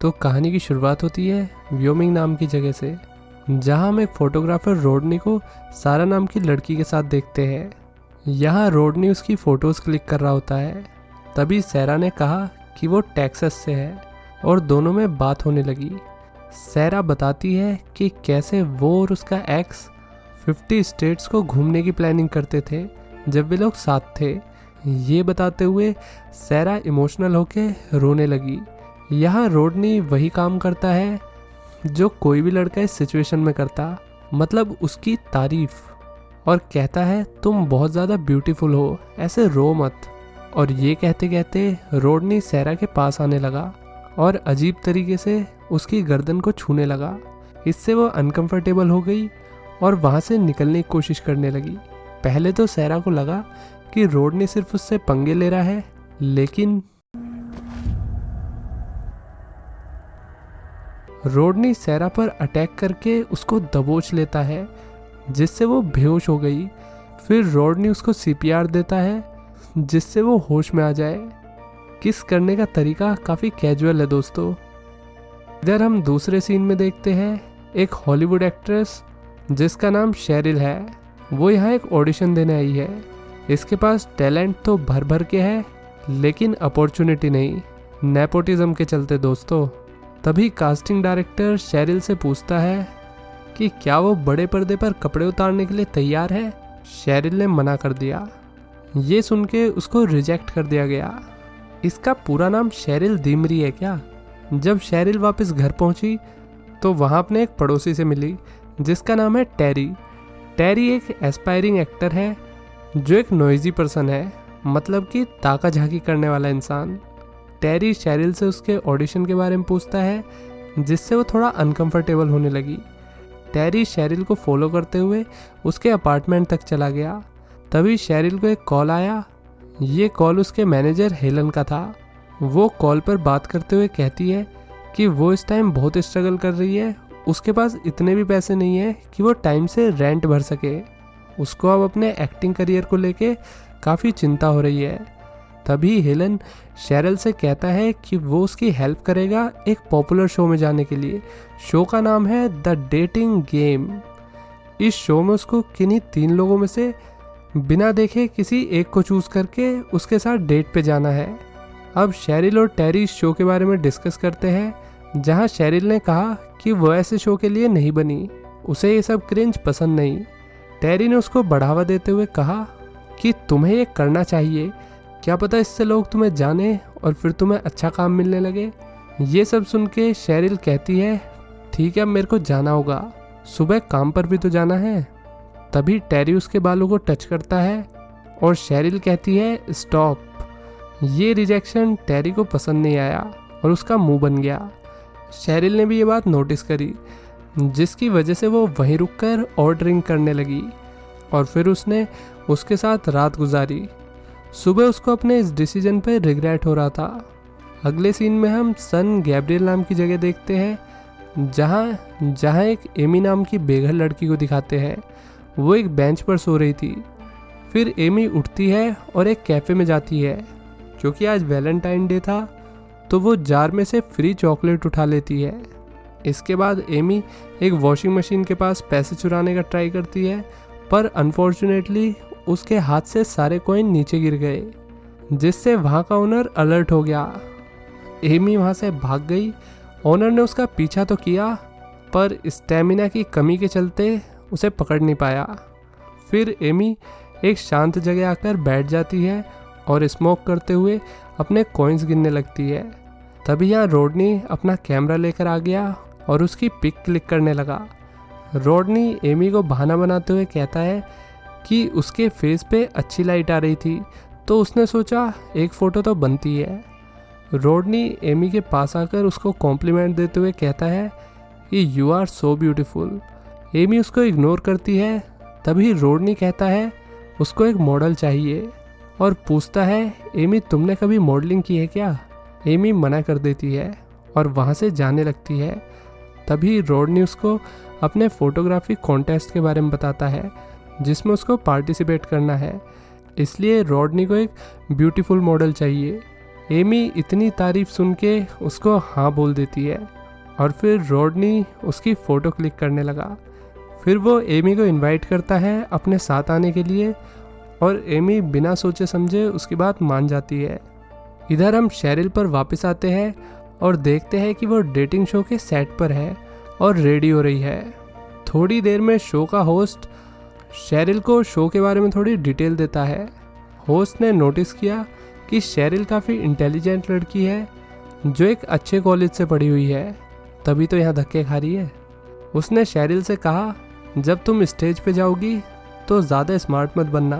तो कहानी की शुरुआत होती है व्योमिंग नाम की जगह से, जहां हम एक फोटोग्राफर रोडनी को सारा नाम की लड़की के साथ देखते हैं। यहाँ रोडनी उसकी फ़ोटोज़ क्लिक कर रहा होता है। तभी सैरा ने कहा कि वो टेक्सास से है और दोनों में बात होने लगी। सैरा बताती है कि कैसे वो और उसका एक्स 50 स्टेट्स को घूमने की प्लानिंग करते थे जब वे लोग साथ थे। ये बताते हुए सैरा इमोशनल होके रोने लगी। यहाँ रोडनी वही काम करता है जो कोई भी लड़का इस सिचुएशन में करता, मतलब उसकी तारीफ, और कहता है तुम बहुत ज़्यादा ब्यूटीफुल हो, ऐसे रो मत। और ये कहते कहते रोडनी सैरा के पास आने लगा और अजीब तरीके से उसकी गर्दन को छूने लगा। इससे वो अनकंफर्टेबल हो गई और वहाँ से निकलने की कोशिश करने लगी। पहले तो सैरा को लगा कि रोडनी सिर्फ उससे पंगे ले रहा है, लेकिन रोडनी सैरा पर अटैक करके उसको दबोच लेता है, जिससे वो बेहोश हो गई। फिर रोडनी उसको सीपीआर देता है, जिससे वो होश में आ जाए। किस करने का तरीका काफ़ी कैजुअल है दोस्तों। इधर हम दूसरे सीन में देखते हैं एक हॉलीवुड एक्ट्रेस जिसका नाम शेरिल है। वो यहाँ एक ऑडिशन देने आई है। इसके पास टैलेंट तो भर भर के है, लेकिन अपॉर्चुनिटी नहीं, नेपोटिज्म के चलते दोस्तों। तभी कास्टिंग डायरेक्टर शेरिल से पूछता है कि क्या वो बड़े पर्दे पर कपड़े उतारने के लिए तैयार है। शेरिल ने मना कर दिया। ये सुन के उसको रिजेक्ट कर दिया गया। इसका पूरा नाम शेरिल दिमरी है क्या? जब शेरिल वापस घर पहुंची तो वहाँ अपने एक पड़ोसी से मिली जिसका नाम है टेरी। टेरी एक एस्पायरिंग एक्टर है जो एक नॉइजी पर्सन है, मतलब कि ताका झाकी करने वाला इंसान। टेरी शेरिल से उसके ऑडिशन के बारे में पूछता है, जिससे वो थोड़ा अनकंफर्टेबल होने लगी। टेरी शेरिल को फॉलो करते हुए उसके अपार्टमेंट तक चला गया। तभी शेरिल को एक कॉल आया। ये कॉल उसके मैनेजर हेलन का था। वो कॉल पर बात करते हुए कहती है कि वो इस टाइम बहुत स्ट्रगल कर रही है। उसके पास इतने भी पैसे नहीं है कि वो टाइम से रेंट भर सके। उसको अब अपने एक्टिंग करियर को लेके काफ़ी चिंता हो रही है। तभी हेलन शेरिल से कहता है कि वो उसकी हेल्प करेगा एक पॉपुलर शो में जाने के लिए। शो का नाम है द डेटिंग गेम। इस शो में उसको किन्हीं 3 लोगों में से बिना देखे किसी एक को चूज करके उसके साथ डेट पे जाना है। अब शेरिल और टेरी इस शो के बारे में डिस्कस करते हैं, जहां शेरिल ने कहा कि वो ऐसे शो के लिए नहीं बनी, उसे ये सब क्रिंज पसंद नहीं। टेरी ने उसको बढ़ावा देते हुए कहा कि तुम्हें ये करना चाहिए, क्या पता इससे लोग तुम्हें जाने और फिर तुम्हें अच्छा काम मिलने लगे। ये सब सुन के शेरिल कहती है ठीक है, अब मेरे को जाना होगा, सुबह काम पर भी तो जाना है। तभी टेरी उसके बालों को टच करता है और शेरिल कहती है स्टॉप। ये रिजेक्शन टेरी को पसंद नहीं आया और उसका मुंह बन गया। शेरिल ने भी ये बात नोटिस करी, जिसकी वजह से वो वहीं रुककर और ड्रिंक करने लगी और फिर उसने उसके साथ रात गुजारी। सुबह उसको अपने इस डिसीजन पे रिग्रेट हो रहा था। अगले सीन में हम सन गैब्रियल नाम की जगह देखते हैं, जहाँ एक एमी नाम की बेघर लड़की को दिखाते हैं। वो एक बेंच पर सो रही थी। फिर एमी उठती है और एक कैफ़े में जाती है। क्योंकि आज वैलेंटाइन डे था तो वो जार में से फ्री चॉकलेट उठा लेती है। इसके बाद एमी एक वॉशिंग मशीन के पास पैसे चुराने का ट्राई करती है, पर अनफॉर्चुनेटली उसके हाथ से सारे कॉइन नीचे गिर गए, जिससे वहाँ का ओनर अलर्ट हो गया। एमी वहाँ से भाग गई। ओनर ने उसका पीछा तो किया, पर स्टेमिना की कमी के चलते उसे पकड़ नहीं पाया। फिर एमी एक शांत जगह आकर बैठ जाती है और स्मोक करते हुए अपने कॉइन्स गिनने लगती है। तभी यहाँ रोडनी अपना कैमरा लेकर आ गया और उसकी पिक क्लिक करने लगा। रोडनी एमी को बहाना बनाते हुए कहता है कि उसके फेस पे अच्छी लाइट आ रही थी, तो उसने सोचा एक फ़ोटो तो बनती है। रोडनी एमी के पास आकर उसको कॉम्प्लीमेंट देते हुए कहता है कि you are so beautiful. Amy उसको इग्नोर करती है। तभी रोडनी कहता है उसको एक मॉडल चाहिए और पूछता है एमी तुमने कभी मॉडलिंग की है क्या? एमी मना कर देती है और वहाँ से जाने लगती है। तभी रोडनी उसको अपने फोटोग्राफी कॉन्टेस्ट के बारे में बताता है, जिसमें उसको पार्टिसिपेट करना है। इसलिए रोडनी को एक ब्यूटीफुल मॉडल चाहिए। एमी इतनी तारीफ सुन के उसको हाँ बोल देती है और फिर रॉडनी उसकी फ़ोटो क्लिक करने लगा। फिर वो एमी को इनवाइट करता है अपने साथ आने के लिए और एमी बिना सोचे समझे उसकी बात मान जाती है। इधर हम शेरिल पर वापस आते हैं और देखते हैं कि वो डेटिंग शो के सेट पर है और रेडी हो रही है। थोड़ी देर में शो का होस्ट शेरिल को शो के बारे में थोड़ी डिटेल देता है। होस्ट ने नोटिस किया कि शेरिल काफ़ी इंटेलिजेंट लड़की है जो एक अच्छे कॉलेज से पढ़ी हुई है, तभी तो यहाँ धक्के खा रही है। उसने शेरिल से कहा, जब तुम स्टेज पे जाओगी तो ज़्यादा स्मार्ट मत बनना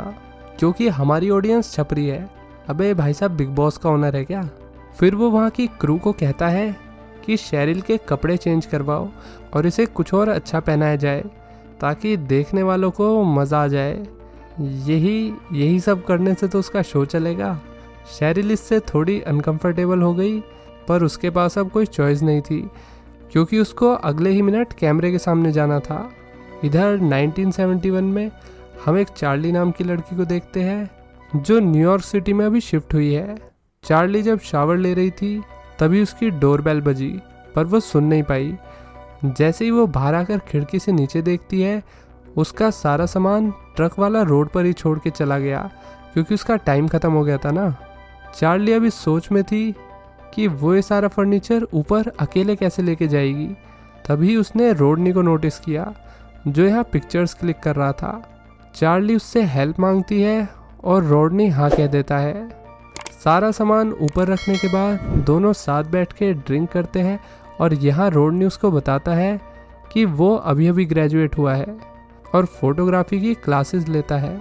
क्योंकि हमारी ऑडियंस छपरी है। अबे भाई साहब, बिग बॉस का ओनर है क्या? फिर वो वहाँ की क्रू को कहता है कि शेरिल के कपड़े चेंज करवाओ और इसे कुछ और अच्छा पहनाया जाए ताकि देखने वालों को मज़ा आ जाए। यही सब करने से तो उसका शो चलेगा। शेरिल इससे थोड़ी अनकंफर्टेबल हो गई, पर उसके पास अब कोई चॉइस नहीं थी क्योंकि उसको अगले ही मिनट कैमरे के सामने जाना था। इधर 1971 में हम एक चार्ली नाम की लड़की को देखते हैं जो न्यूयॉर्क सिटी में अभी शिफ्ट हुई है। चार्ली जब शावर ले रही थी तभी उसकी डोरबेल बजी, पर वो सुन नहीं पाई। जैसे ही वो बाहर आकर खिड़की से नीचे देखती है, उसका सारा सामान ट्रक वाला रोड पर ही छोड़ के चला गया क्योंकि उसका टाइम ख़त्म हो गया था ना। चार्ली अभी सोच में थी कि वो ये सारा फर्नीचर ऊपर अकेले कैसे लेके जाएगी। तभी उसने रॉडनी को नोटिस किया जो यहाँ पिक्चर्स क्लिक कर रहा था। चार्ली उससे हेल्प मांगती है और रॉडनी हाँ कह देता है। सारा सामान ऊपर रखने के बाद दोनों साथ बैठ के ड्रिंक करते हैं और यहाँ रॉडनी उसको बताता है कि वो अभी अभी ग्रेजुएट हुआ है और फोटोग्राफी की क्लासेस लेता है।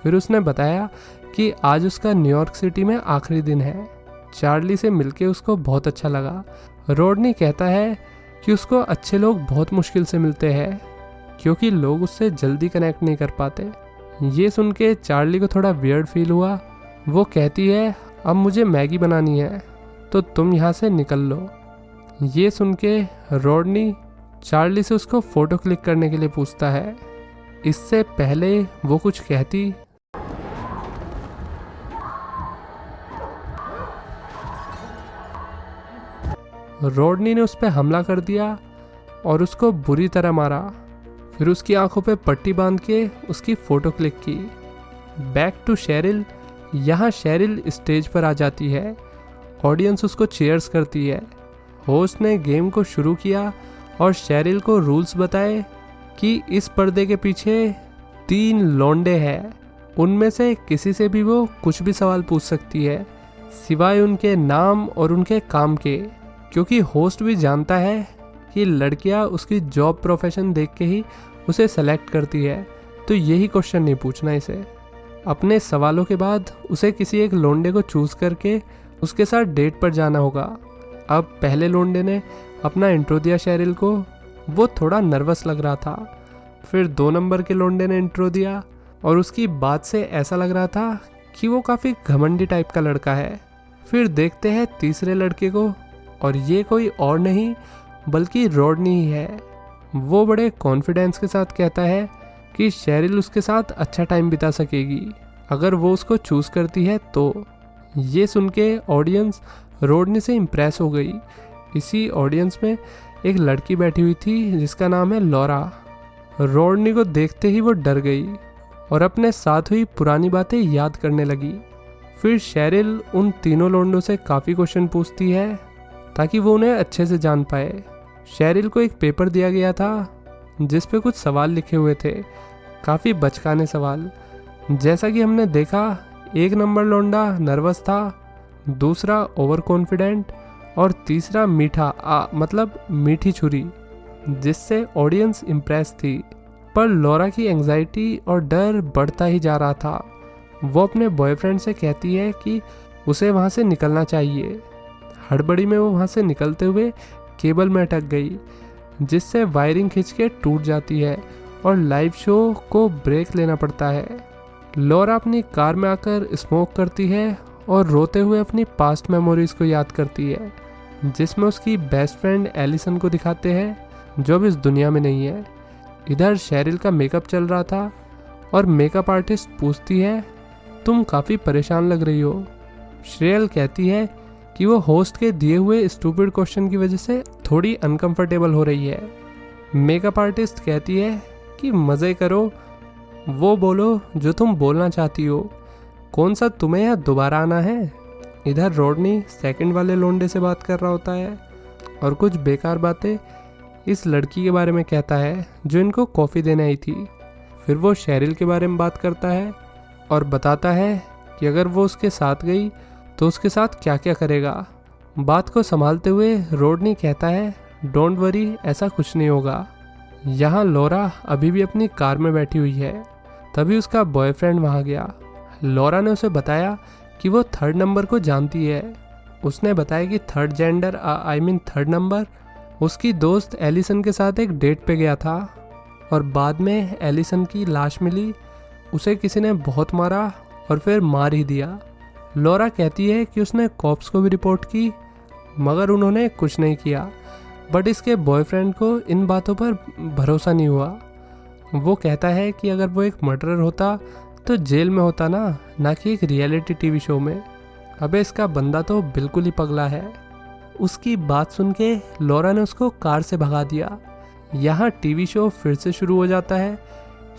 फिर उसने बताया कि आज उसका न्यूयॉर्क सिटी में आखिरी दिन है। चार्ली से मिलके उसको बहुत अच्छा लगा। रॉडनी कहता है कि उसको अच्छे लोग बहुत मुश्किल से मिलते हैं क्योंकि लोग उससे जल्दी कनेक्ट नहीं कर पाते। ये सुन के चार्ली को थोड़ा वियर्ड फील हुआ। वो कहती है, अब मुझे मैगी बनानी है तो तुम यहाँ से निकल लो। ये सुन के रॉडनी चार्ली से उसको फ़ोटो क्लिक करने के लिए पूछता है। इससे पहले वो कुछ कहती, रॉडनी ने उस पर हमला कर दिया और उसको बुरी तरह मारा। फिर उसकी आंखों पे पट्टी बांध के उसकी फ़ोटो क्लिक की। Back to Sheryl. यहाँ शेरिल स्टेज पर आ जाती है। ऑडियंस उसको चीयर्स करती है। होस्ट ने गेम को शुरू किया और शेरिल को रूल्स बताए कि इस पर्दे के पीछे 3 लौंडे हैं। उनमें से किसी से भी वो कुछ भी सवाल पूछ सकती है सिवाय उनके नाम और उनके काम के, क्योंकि होस्ट भी जानता है कि लड़कियां उसकी जॉब प्रोफेशन देख के ही उसे सेलेक्ट करती है, तो यही क्वेश्चन नहीं पूछना इसे। अपने सवालों के बाद उसे किसी एक लोंडे को चूज़ करके उसके साथ डेट पर जाना होगा। अब पहले लोंडे ने अपना इंट्रो दिया शेरिल को। वो थोड़ा नर्वस लग रहा था। फिर 2 नंबर के लोंडे ने इंट्रो दिया और उसकी बात से ऐसा लग रहा था कि वो काफ़ी घमंडी टाइप का लड़का है। फिर देखते हैं तीसरे लड़के को, और ये कोई और नहीं बल्कि रॉडनी ही है। वो बड़े कॉन्फिडेंस के साथ कहता है कि शेरिल उसके साथ अच्छा टाइम बिता सकेगी अगर वो उसको चूज़ करती है तो। ये सुन के ऑडियंस रॉडनी से इम्प्रेस हो गई। इसी ऑडियंस में एक लड़की बैठी हुई थी जिसका नाम है लॉरा। रॉडनी को देखते ही वो डर गई और अपने साथ हुई पुरानी बातें याद करने लगी। फिर शेरिल उन तीनों लोंडों से काफ़ी क्वेश्चन पूछती है ताकि वो उन्हें अच्छे से जान पाए। शेरिल को एक पेपर दिया गया था जिस पे कुछ सवाल लिखे हुए थे, काफ़ी बचकाने सवाल। जैसा कि हमने देखा, 1 नंबर लौंडा नर्वस था, दूसरा ओवर कॉन्फिडेंट और तीसरा मीठा मतलब मीठी छुरी, जिससे ऑडियंस इम्प्रेस थी। पर लॉरा की एंजाइटी और डर बढ़ता ही जा रहा था। वो अपने बॉयफ्रेंड से कहती है कि उसे वहाँ से निकलना चाहिए। हड़बड़ी में वो वहाँ से निकलते हुए केबल में अटक गई, जिससे वायरिंग खिंच के टूट जाती है और लाइव शो को ब्रेक लेना पड़ता है। लॉरा अपनी कार में आकर स्मोक करती है और रोते हुए अपनी पास्ट मेमोरीज को याद करती है, जिसमें उसकी बेस्ट फ्रेंड एलिसन को दिखाते हैं जो अब इस दुनिया में नहीं है। इधर शेरिल का मेकअप चल रहा था और मेकअप आर्टिस्ट पूछती है, तुम काफ़ी परेशान लग रही हो। श्रेयल कहती है कि वो होस्ट के दिए हुए स्टूपिड क्वेश्चन की वजह से थोड़ी अनकंफर्टेबल हो रही है। मेकअप आर्टिस्ट कहती है कि मज़े करो, वो बोलो जो तुम बोलना चाहती हो, कौन सा तुम्हें यहाँ दोबारा आना है। इधर रोडनी सेकंड वाले लोंडे से बात कर रहा होता है और कुछ बेकार बातें इस लड़की के बारे में कहता है जो इनको कॉफ़ी देने आई थी। फिर वो शेरिल के बारे में बात करता है और बताता है कि अगर वो उसके साथ गई तो उसके साथ क्या क्या करेगा। बात को संभालते हुए रोडनी कहता है डोंट वरी, ऐसा कुछ नहीं होगा। यहाँ लॉरा अभी भी अपनी कार में बैठी हुई है। तभी उसका बॉयफ्रेंड वहाँ गया। लॉरा ने उसे बताया कि वो थर्ड नंबर को जानती है। उसने बताया कि थर्ड जेंडर थर्ड नंबर उसकी दोस्त एलिसन के साथ एक डेट पे गया था और बाद में एलिसन की लाश मिली। उसे किसी ने बहुत मारा और फिर मार ही दिया। लॉरा कहती है कि उसने कॉप्स को भी रिपोर्ट की मगर उन्होंने कुछ नहीं किया। बट इसके बॉयफ्रेंड को इन बातों पर भरोसा नहीं हुआ। वो कहता है कि अगर वो एक मर्डरर होता तो जेल में होता ना कि एक रियलिटी टीवी शो में। अबे इसका बंदा तो बिल्कुल ही पगला है। उसकी बात सुन के लॉरा ने उसको कार से भगा दिया। यहाँ टीवी शो फिर से शुरू हो जाता है।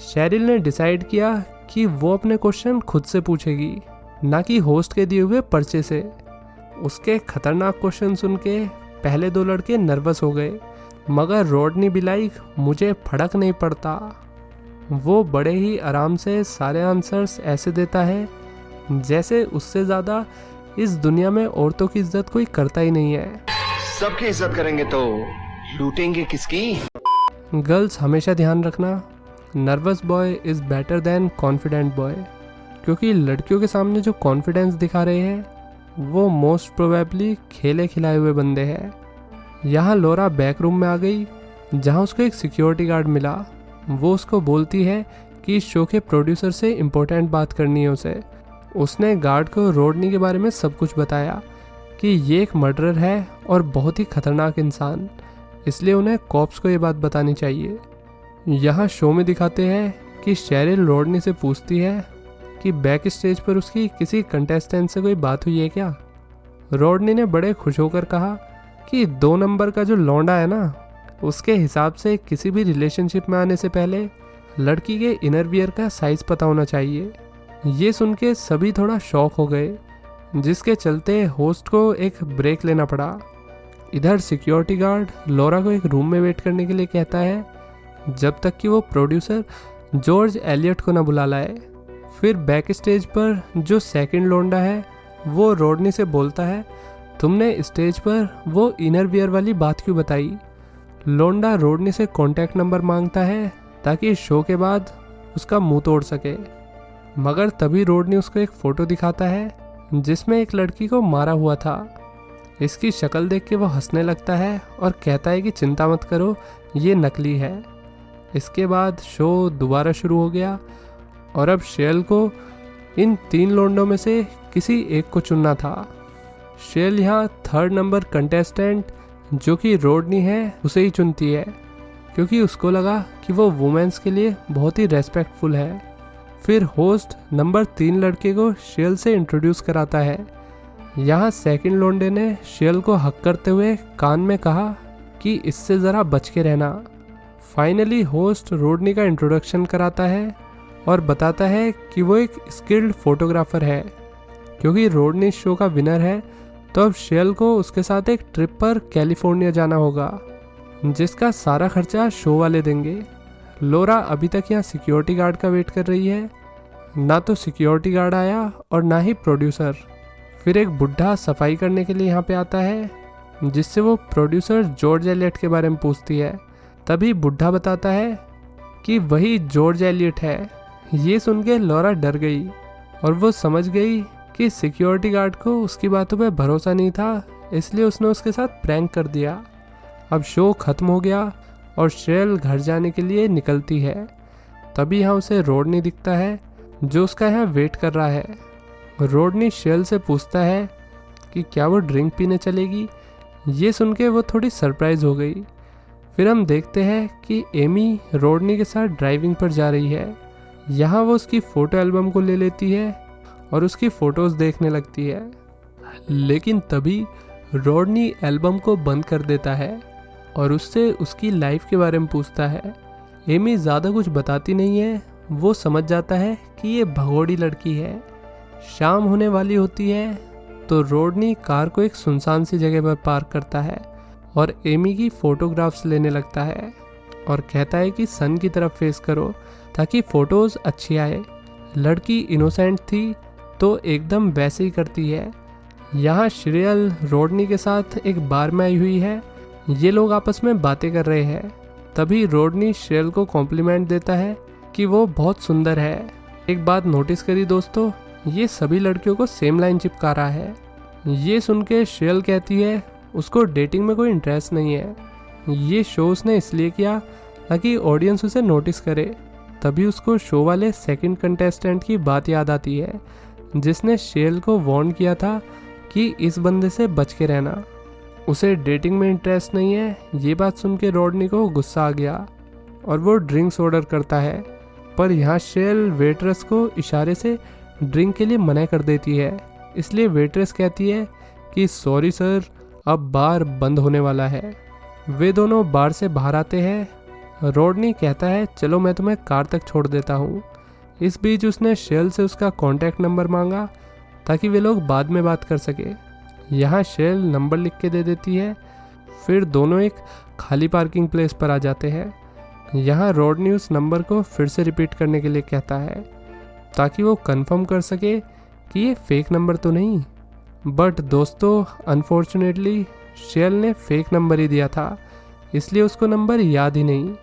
शेरिल ने डिसाइड किया कि वो अपने क्वेश्चन खुद से पूछेगी, ना कि होस्ट के दिए हुए पर्चे से। उसके खतरनाक क्वेश्चन सुन के पहले दो लड़के नर्वस हो गए मगर रोडनी भी लाइक मुझे फर्क नहीं पड़ता। वो बड़े ही आराम से सारे आंसर्स ऐसे देता है जैसे उससे ज़्यादा इस दुनिया में औरतों की इज्जत कोई करता ही नहीं है। सबकी इज्जत करेंगे तो लूटेंगे किसकी। गर्ल्स हमेशा ध्यान रखना, nervous boy is better than confident boy, क्योंकि लड़कियों के सामने जो कॉन्फिडेंस दिखा रहे हैं वो मोस्ट प्रोबेबली खेले खिलाए हुए बंदे हैं। यहाँ लॉरा बैक रूम में आ गई जहाँ उसको एक सिक्योरिटी गार्ड मिला। वो उसको बोलती है कि इस शो के प्रोड्यूसर से इम्पोर्टेंट बात करनी है उसे। उसने गार्ड को रोडनी के बारे में सब कुछ बताया कि ये एक मर्डरर है और बहुत ही खतरनाक इंसान, इसलिए उन्हें कॉप्स को ये बात बतानी चाहिए। यहाँ शो में दिखाते हैं कि शेरिल रोडनी से पूछती है कि बैक स्टेज पर उसकी किसी कंटेस्टेंट से कोई बात हुई है क्या। रोडनी ने बड़े खुश होकर कहा कि 2 नंबर का जो लौंडा है ना, उसके हिसाब से किसी भी रिलेशनशिप में आने से पहले लड़की के इनर वियर का साइज़ पता होना चाहिए। ये सुन के सभी थोड़ा शॉक हो गए, जिसके चलते होस्ट को एक ब्रेक लेना पड़ा। इधर सिक्योरिटी गार्ड लॉरा को एक रूम में वेट करने के लिए कहता है जब तक कि वो प्रोड्यूसर जॉर्ज एलियट को ना बुला लाए। फिर बैक स्टेज पर जो सेकंड लोंडा है वो रोडनी से बोलता है तुमने स्टेज पर वो इनर वियर वाली बात क्यों बताई। लोंडा रोडनी से कॉन्टैक्ट नंबर मांगता है ताकि शो के बाद उसका मुंह तोड़ सके, मगर तभी रोडनी उसको एक फ़ोटो दिखाता है जिसमें एक लड़की को मारा हुआ था। इसकी शक्ल देख के वो हंसने लगता है और कहता है कि चिंता मत करो, ये नकली है। इसके बाद शो दोबारा शुरू हो गया और अब शेल को इन 3 लोंडों में से किसी एक को चुनना था। शेल यहाँ थर्ड नंबर कंटेस्टेंट जो कि रोडनी है उसे ही चुनती है, क्योंकि उसको लगा कि वो वुमेन्स के लिए बहुत ही रेस्पेक्टफुल है। फिर होस्ट नंबर 3 लड़के को शेल से इंट्रोड्यूस कराता है। यहाँ सेकंड लोंडे ने शेल को हक करते हुए कान में कहा कि इससे ज़रा बच के रहना। फाइनली होस्ट रोडनी का इंट्रोडक्शन कराता है और बताता है कि वो एक स्किल्ड फोटोग्राफर है। क्योंकि रोडनी शो का विनर है तो अब शेल को उसके साथ एक ट्रिप पर कैलिफोर्निया जाना होगा, जिसका सारा खर्चा शो वाले देंगे। लॉरा अभी तक यहाँ सिक्योरिटी गार्ड का वेट कर रही है। ना तो सिक्योरिटी गार्ड आया और ना ही प्रोड्यूसर। फिर एक बुढ़ा सफाई करने के लिए यहाँ पे आता है, जिससे वो प्रोड्यूसर जॉर्ज एलियट के बारे में पूछती है। तभी बुढ़ा बताता है कि वही जॉर्ज एलियट है। ये सुन के लॉरा डर गई और वो समझ गई कि सिक्योरिटी गार्ड को उसकी बातों पे भरोसा नहीं था, इसलिए उसने उसके साथ प्रैंक कर दिया। अब शो ख़त्म हो गया और शेल घर जाने के लिए निकलती है। तभी यहाँ उसे रोडनी दिखता है जो उसका यहाँ वेट कर रहा है। रोडनी शेल से पूछता है कि क्या वो ड्रिंक पीने चलेगी। ये सुन के वो थोड़ी सरप्राइज़ हो गई। फिर हम देखते हैं कि एमी रोडनी के साथ ड्राइविंग पर जा रही है। यहाँ वो उसकी फ़ोटो एल्बम को ले लेती है और उसकी फ़ोटोज़ देखने लगती है। लेकिन तभी रॉडनी एल्बम को बंद कर देता है और उससे उसकी लाइफ के बारे में पूछता है। एमी ज़्यादा कुछ बताती नहीं है, वो समझ जाता है कि ये भगोड़ी लड़की है। शाम होने वाली होती है तो रॉडनी कार को एक सुनसान सी जगह पर पार्क करता है और एमी की फ़ोटोग्राफ्स लेने लगता है और कहता है कि सन की तरफ फेस करो ताकि फ़ोटोज़ अच्छी आए। लड़की इनोसेंट थी तो एकदम वैसे ही करती है। यहाँ श्रेयल रॉडनी के साथ एक बार में आई हुई है। ये लोग आपस में बातें कर रहे हैं। तभी रॉडनी श्रेयल को कॉम्प्लीमेंट देता है कि वो बहुत सुंदर है। एक बात नोटिस करी दोस्तों, ये सभी लड़कियों को सेम लाइन चिपका रहा है। ये सुन के श्रेयल कहती है उसको डेटिंग में कोई इंटरेस्ट नहीं है। ये शो उसने इसलिए किया ताकि ऑडियंस उसे नोटिस करे। तभी उसको शो वाले सेकंड कंटेस्टेंट की बात याद आती है जिसने श्रेयल को वार्न किया था कि इस बंदे से बच के रहना, उसे डेटिंग में इंटरेस्ट नहीं है। ये बात सुन के रॉडनी को गुस्सा आ गया और वो ड्रिंक्स ऑर्डर करता है, पर यहाँ श्रेयल वेट्रेस को इशारे से ड्रिंक के लिए मना कर देती है। इसलिए वेट्रेस कहती है कि सॉरी सर, अब बार बंद होने वाला है। वे दोनों बार से बाहर आते हैं। रॉडनी कहता है चलो मैं तुम्हें कार तक छोड़ देता हूँ। इस बीच उसने श्रेयल से उसका कॉन्टैक्ट नंबर मांगा ताकि वे लोग बाद में बात कर सके। यहाँ श्रेयल नंबर लिख के दे देती है। फिर दोनों एक खाली पार्किंग प्लेस पर आ जाते हैं। यहाँ रॉडनी उस नंबर को फिर से रिपीट करने के लिए कहता है ताकि वो कंफर्म कर सके कि ये फेक नंबर तो नहीं। बट दोस्तों अनफॉर्चुनेटली श्रेयल ने फेक नंबर ही दिया था, इसलिए उसको नंबर याद ही नहीं।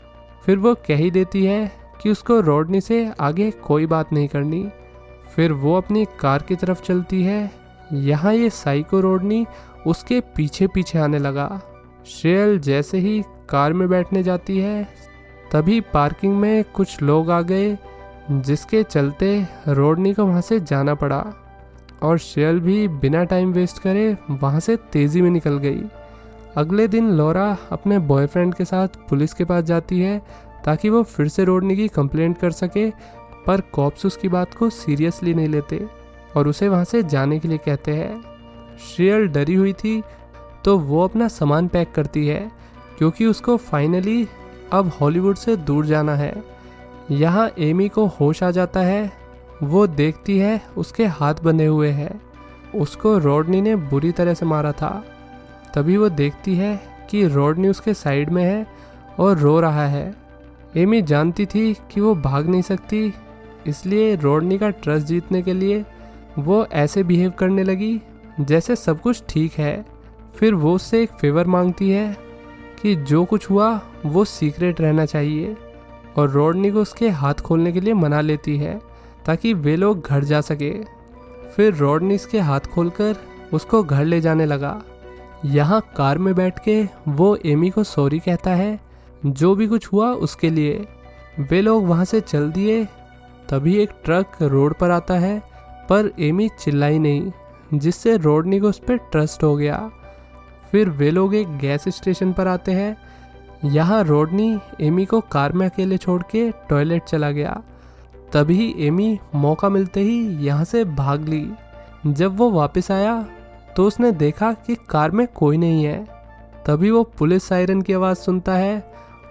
फिर वो कह ही देती है कि उसको रॉडनी से आगे कोई बात नहीं करनी। फिर वो अपनी कार की तरफ चलती है। यहाँ ये साइको रॉडनी उसके पीछे पीछे आने लगा। श्रेयल जैसे ही कार में बैठने जाती है तभी पार्किंग में कुछ लोग आ गए, जिसके चलते रॉडनी को वहाँ से जाना पड़ा और श्रेयल भी बिना टाइम वेस्ट करे वहाँ से तेज़ी में निकल गई। अगले दिन लॉरा अपने बॉयफ्रेंड के साथ पुलिस के पास जाती है ताकि वो फिर से रॉडनी की कंप्लेंट कर सके, पर कॉप्स उसकी बात को सीरियसली नहीं लेते और उसे वहाँ से जाने के लिए कहते हैं। श्रेयल डरी हुई थी तो वो अपना सामान पैक करती है क्योंकि उसको फाइनली अब हॉलीवुड से दूर जाना है। यहाँ एमी को होश आ जाता है। वो देखती है उसके हाथ बंधे हुए हैं। उसको रॉडनी ने बुरी तरह से मारा था। तभी वो देखती है कि रॉडनी उसके साइड में है और रो रहा है। एमी जानती थी कि वो भाग नहीं सकती, इसलिए रॉडनी का ट्रस्ट जीतने के लिए वो ऐसे बिहेव करने लगी जैसे सब कुछ ठीक है। फिर वो उससे एक फेवर मांगती है कि जो कुछ हुआ वो सीक्रेट रहना चाहिए और रॉडनी को उसके हाथ खोलने के लिए मना लेती है ताकि वे लोग घर जा सके। फिर रॉडनी इसके हाथ खोलकर उसको घर ले जाने लगा। यहाँ कार में बैठ के वो एमी को सॉरी कहता है जो भी कुछ हुआ उसके लिए। वे लोग वहाँ से चल दिए। तभी एक ट्रक रोड पर आता है, पर एमी चिल्लाई नहीं, जिससे रॉडनी को उस पर ट्रस्ट हो गया। फिर वे लोग एक गैस स्टेशन पर आते हैं। यहाँ रॉडनी एमी को कार में अकेले छोड़ के टॉयलेट चला गया। तभी एमी मौका मिलते ही यहाँ से भाग ली। जब वो वापस आया तो उसने देखा कि कार में कोई नहीं है। तभी वो पुलिस सायरन की आवाज़ सुनता है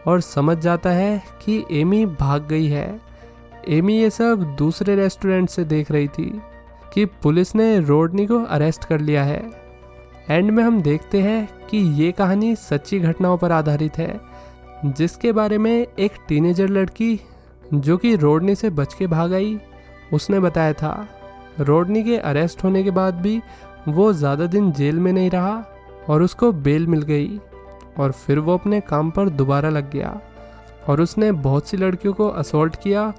और समझ जाता है कि एमी भाग गई है। एमी ये सब दूसरे रेस्टोरेंट से देख रही थी कि पुलिस ने रॉडनी को अरेस्ट कर लिया है। एंड में हम देखते हैं कि ये कहानी सच्ची घटनाओं पर आधारित है, जिसके बारे में एक टीनेजर लड़की जो कि रॉडनी से बच के भाग आई उसने बताया था। रॉडनी के अरेस्ट होने के बाद भी वो ज़्यादा दिन जेल में नहीं रहा और उसको बेल मिल गई और फिर वो अपने काम पर दोबारा लग गया और उसने बहुत सी लड़कियों को असॉल्ट किया।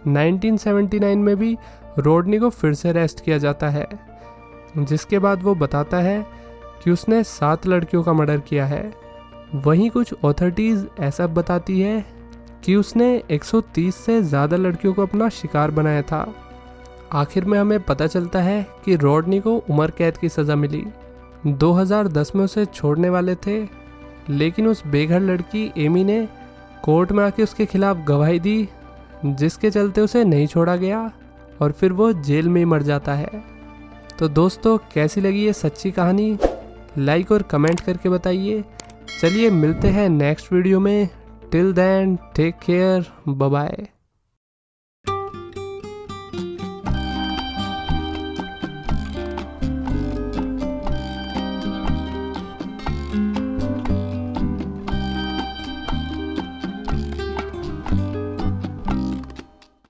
1979 में भी रॉडनी को फिर से अरेस्ट किया जाता है, जिसके बाद वो बताता है कि उसने 7 लड़कियों का मर्डर किया है। वहीं कुछ अथॉरिटीज़ ऐसा बताती है कि उसने 130 से ज़्यादा लड़कियों को अपना शिकार बनाया था। आखिर में हमें पता चलता है कि रॉडनी को उम्र कैद की सज़ा मिली। 2010 में उसे छोड़ने वाले थे, लेकिन उस बेघर लड़की एमी ने कोर्ट में आके उसके खिलाफ गवाही दी, जिसके चलते उसे नहीं छोड़ा गया और फिर वो जेल में ही मर जाता है। तो दोस्तों कैसी लगी ये सच्ची कहानी, लाइक और कमेंट करके बताइए। चलिए मिलते हैं नेक्स्ट वीडियो में। Till then take care, bye bye.